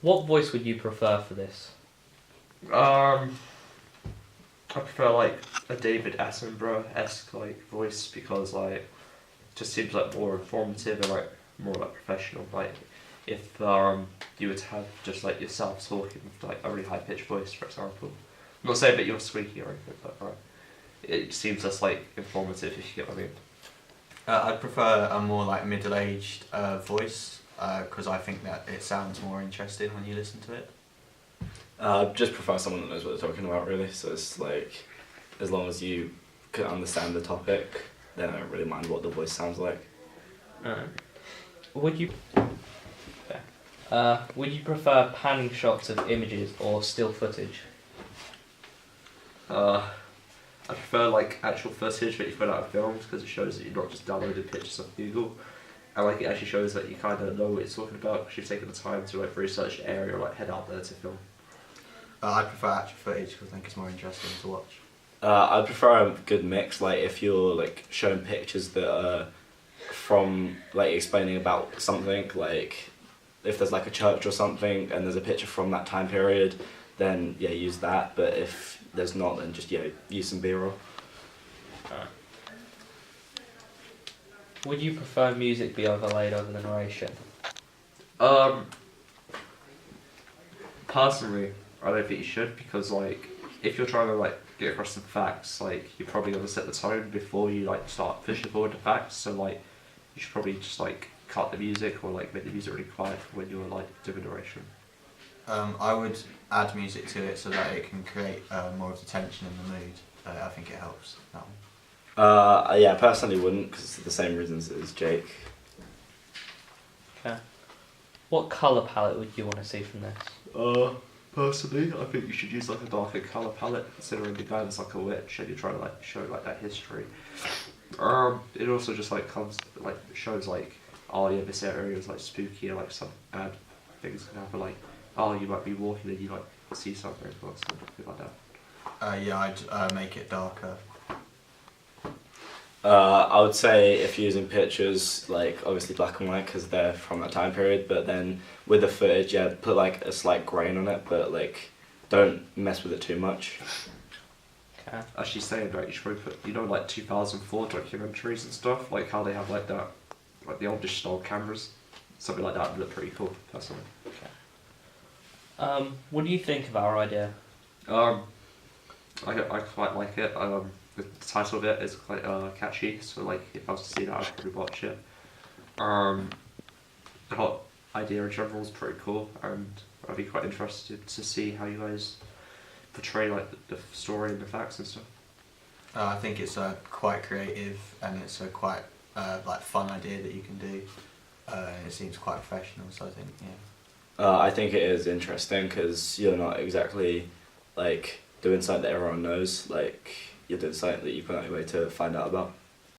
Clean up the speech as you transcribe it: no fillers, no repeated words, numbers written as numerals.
What voice would you prefer for this? I prefer like a David Attenborough-esque like voice because like it just seems like more informative and like more like professional. Like if you would have just like yourself talking with like a really high pitched voice, for example. I'm not saying that you're squeaky or anything, but it seems less like informative if you get what I mean. I'd prefer a more like middle-aged voice because I think that it sounds more interesting when you listen to it. I just prefer someone that knows what they're talking about, really. So it's like, as long as you can understand the topic, then I don't really mind what the voice sounds like. Would you would you prefer panning shots of images or still footage? I prefer like actual footage that you've got out of films because it shows that you're not just downloading pictures off Google, and like it actually shows that you kind of know what it's talking about because you've taken the time to like research the area or like head out there to film. I prefer actual footage because I think it's more interesting to watch. I prefer a good mix. Like if you're like showing pictures that are from like explaining about something, like if there's like a church or something and there's a picture from that time period, then yeah, use that. But if there's not, then just use some B-roll. Would you prefer music be overlaid over the narration? Personally, I don't think you should because like if you're trying to like get across some facts, like you're probably gonna set the tone before you like start pushing forward the facts. So like you should probably just like cut the music or like make the music really quiet when you're like doing narration. I would add music to it so that it can create more of the tension in the mood. I think it helps. That one. Yeah, personally wouldn't because the same reasons as Jake. Okay. What colour palette would you want to see from this? Personally, I think you should use like a darker colour palette, considering the guy that's like a witch and you're trying to like show like that history. It also just like shows like, oh yeah, this area is like spooky, or like some bad things can happen, like oh you might be walking and you like see something or something like that. Yeah, I'd make it darker. I would say if you're using pictures, like obviously black and white because they're from that time period, but then with the footage, yeah, put like a slight grain on it, but like don't mess with it too much. Okay. Actually saying that, you should probably put, like 2004 documentaries and stuff, like how they have like that, like the oldish style cameras, something like that would look pretty cool, personally. What do you think of our idea? I quite like it. The title of it is quite catchy, so like if I was to see that, I'd probably watch it. The whole idea in general is pretty cool, and I'd be quite interested to see how you guys portray like the story and the facts and stuff. I think it's quite creative and it's a quite like fun idea that you can do. It seems quite professional, so I think I think it is interesting because you're not exactly like doing something that everyone knows. Like you're doing something that you've got no way to find out about.